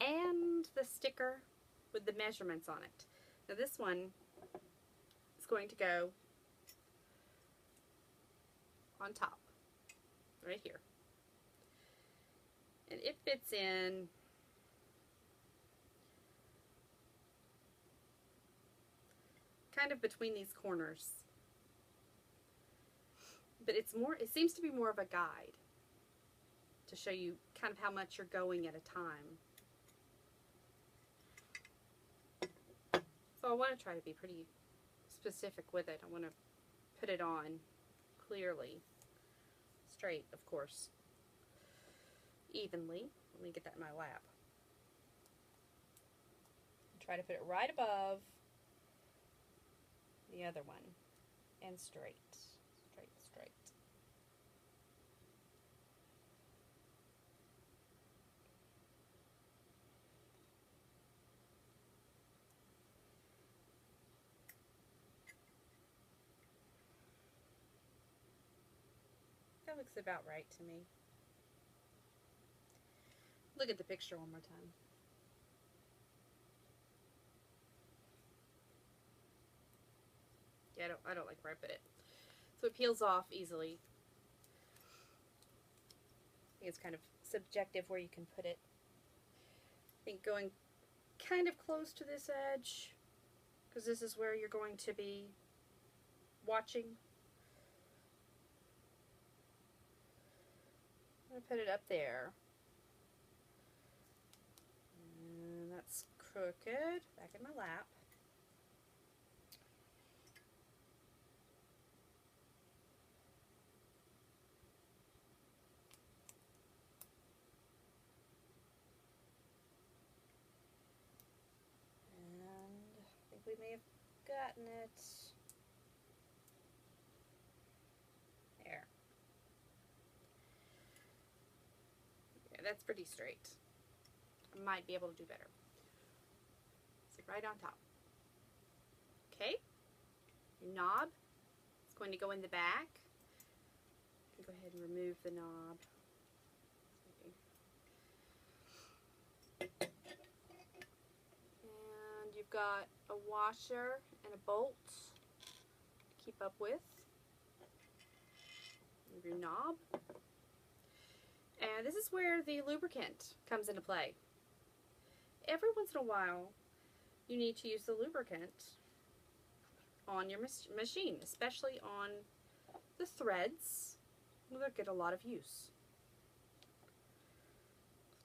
and the sticker with the measurements on it. Now this one is going to go on top, right here. And it fits in kind of between these corners. But it seems to be more of a guide to show you kind of how much you're going at a time. So I want to try to be pretty specific with it. I want to put it on clearly, straight, of course, evenly. Let me get that in my lap. Try to put it right above the other one, and straight, straight, straight. That looks about right to me. Look at the picture one more time. Yeah, I don't like where I put it. So it peels off easily. I think it's kind of subjective where you can put it. I think going kind of close to this edge, because this is where you're going to be watching. I'm going to put it up there. And that's crooked. Back in my lap. We may have gotten it there. Yeah, that's pretty straight. I might be able to do better. So right on top. Okay, your knob is going to go in the back. Go ahead and remove the knob. And you've got a washer and a bolt to keep up with. Your knob. And this is where the lubricant comes into play. Every once in a while, you need to use the lubricant on your machine, especially on the threads. They'll get a lot of use.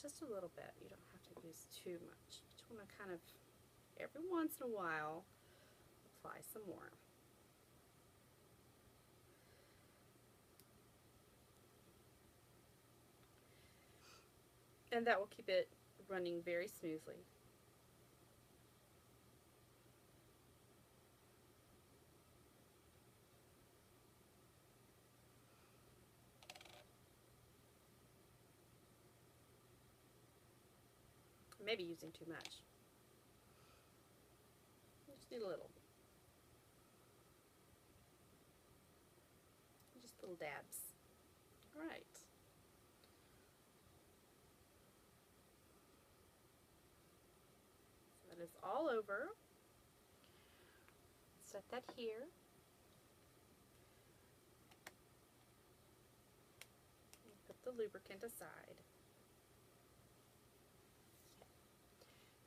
Just a little bit. You don't have to use too much. But you want to kind of, every once in a while, apply some more. And that will keep it running very smoothly. Maybe using too much. Just need a little. Just little dabs. All right. So that is all over. Set that here. And put the lubricant aside.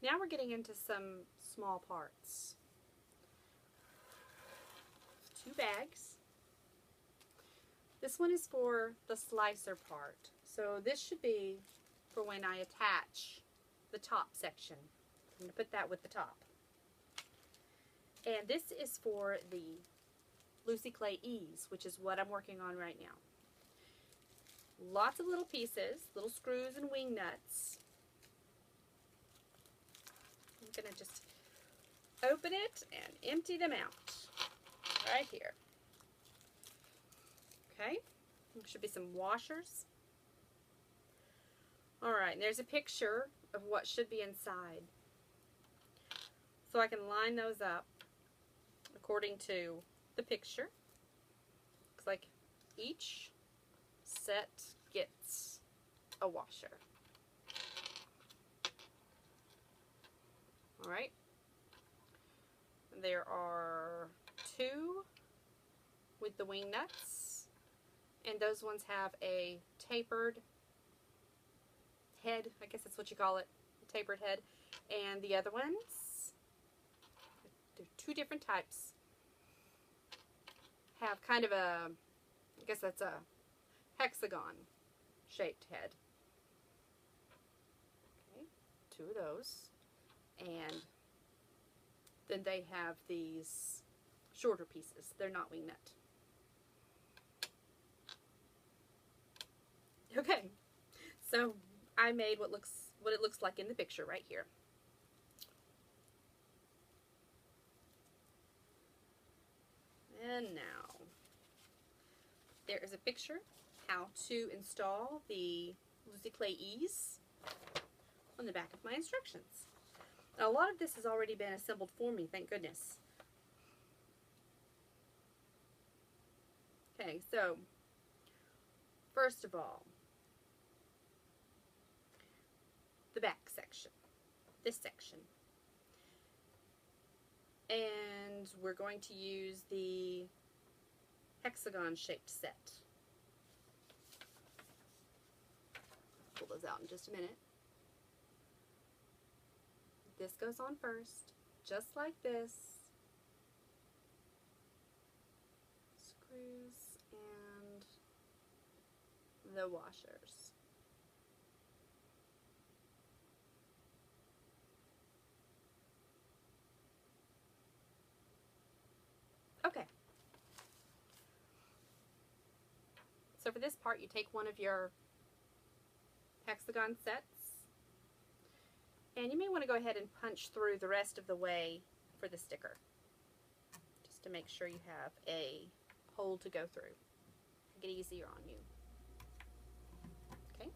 Now we're getting into some small parts. 2 bags. This one is for the slicer part. So this should be for when I attach the top section. I'm going to put that with the top. And this is for the Lucy Clay Ease, which is what I'm working on right now. Lots of little pieces, little screws and wing nuts. I'm going to just open it and empty them out right here. Okay, there should be some washers. Alright, there's a picture of what should be inside. So I can line those up according to the picture. Looks like each set gets a washer. Alright. There are 2 with the wing nuts, and those ones have a tapered head, I guess that's what you call it, a tapered head, and the other ones, there are 2 different types, have kind of a, I guess that's a hexagon shaped head. Okay, 2 of those, and then they have these shorter pieces. They're not wing nut. Okay, so I made what it looks like in the picture right here. And now there is a picture how to install the Lucy Clay Ease on the back of my instructions. Now, a lot of this has already been assembled for me, thank goodness. Okay, so first of all, the back section, this section. And we're going to use the hexagon shaped set. Pull those out in just a minute. This goes on first, just like this. Screws and the washers. Okay. So for this part, you take one of your hexagon sets, and you may want to go ahead and punch through the rest of the way for the sticker, just to make sure you have a hole to go through. Make it easier on you. Okay.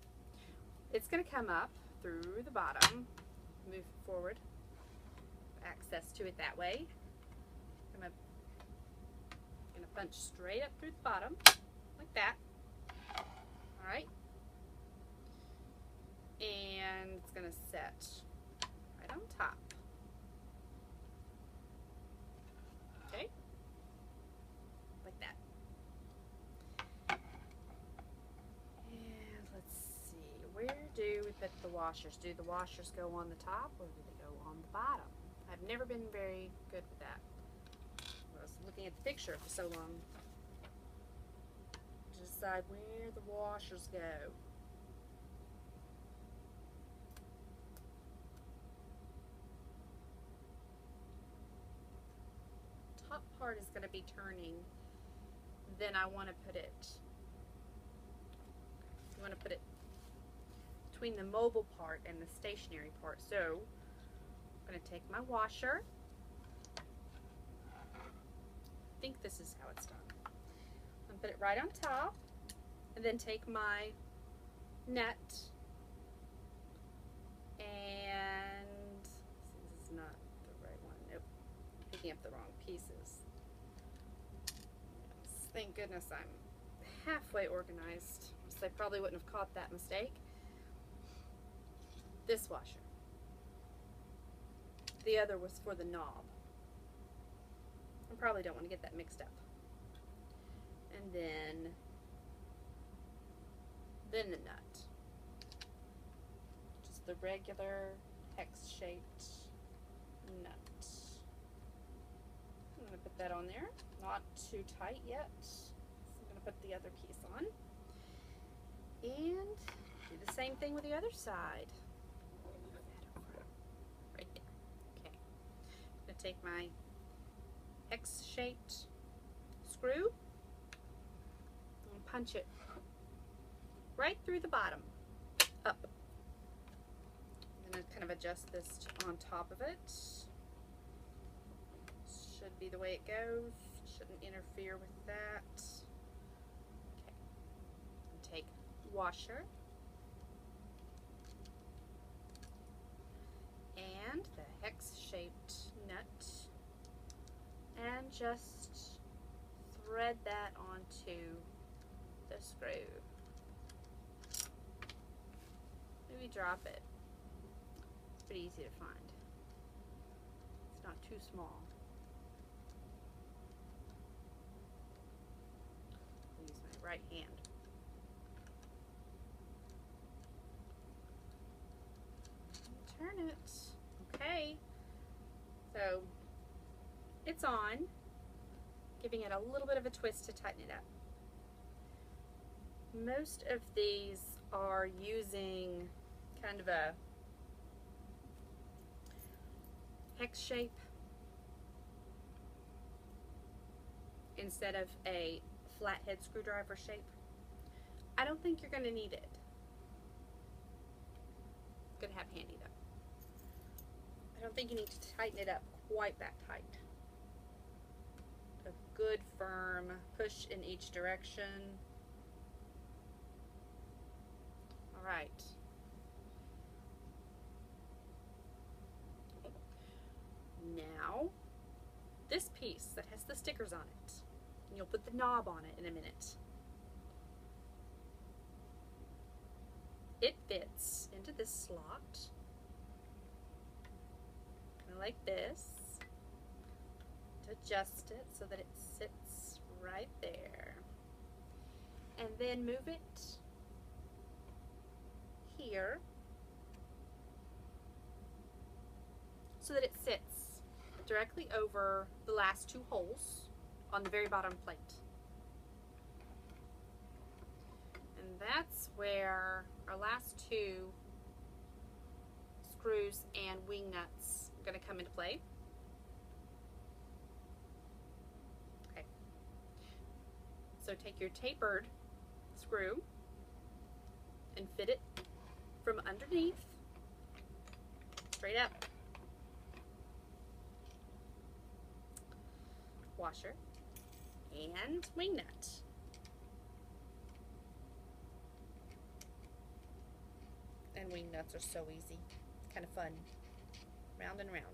It's going to come up through the bottom. Move forward. Access to it that way. I'm going to punch straight up through the bottom, like that. Alright. And it's going to set right on top. Okay? Like that. And let's see, where do we put the washers? Do the washers go on the top or do they go on the bottom? I've never been very good with that. I was looking at the picture for so long to decide where the washers go. Top part is going to be turning. Then I want to put it, you want to put it between the mobile part and the stationary part. So I'm going to take my washer. I think this is how it's done. I'm going to put it right on top, and then take my nut and, this is not the right one, nope, picking up the wrong pieces. Yes, thank goodness I'm halfway organized, so I probably wouldn't have caught that mistake. This washer. The other was for the knob. I probably don't want to get that mixed up. And then the nut. Just the regular hex-shaped nut. I'm going to put that on there. Not too tight yet. So I'm going to put the other piece on. And do the same thing with the other side. Right there. Okay. I'm going to take my X-shaped screw and punch it right through the bottom, up. I'm going to kind of adjust this on top of it. Should be the way it goes. Shouldn't interfere with that. Okay. And take washer and the hex-shaped nut and just thread that onto the screw. Maybe drop it. It's pretty easy to find. not too small. I'll use my right hand. Turn it. Okay. So it's on, giving it a little bit of a twist to tighten it up. Most of these are using kind of a hex shape instead of a flathead screwdriver shape. I don't think you're going to need it. Good to have handy though. I don't think you need to tighten it up quite that tight. A good firm push in each direction. All right. Now, this piece that has the stickers on it, and you'll put the knob on it in a minute. It fits into this slot, kind of like this, to adjust it so that it sits right there. And then move it here so that it sits directly over the last two holes on the very bottom plate. And that's where our last two screws and wing nuts are going to come into play. Okay. So take your tapered screw and fit it from underneath straight up. Washer and wing nut. And wing nuts are so easy. It's kind of fun. Round and round.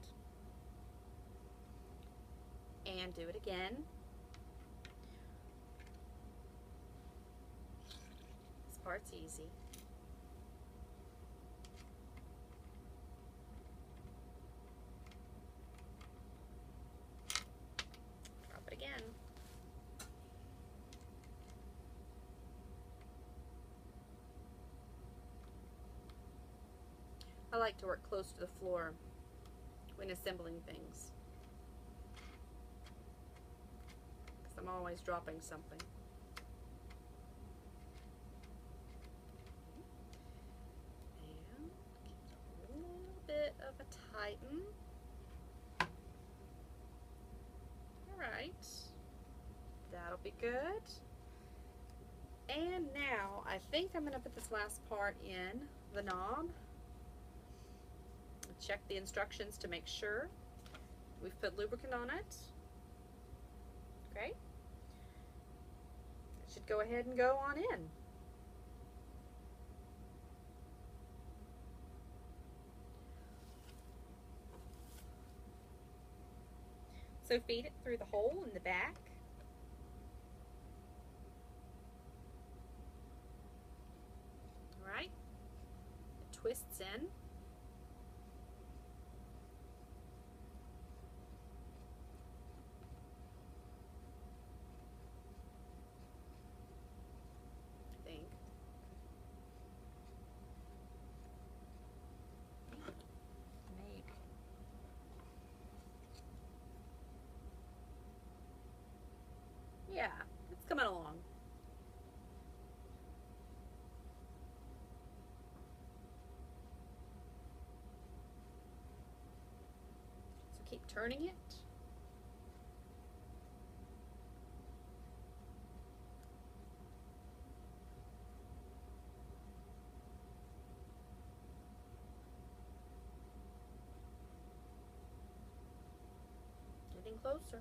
And do it again. This part's easy. Drop it again. I like to work close to the floor when assembling things, because I'm always dropping something. And give it a little bit of a tighten. Alright, that'll be good. And now I think I'm going to put this last part in the knob. Check the instructions to make sure we've put lubricant on it. Okay. It should go ahead and go on in. So feed it through the hole in the back. All right. It twists in. Yeah, it's coming along. So keep turning it. Getting closer.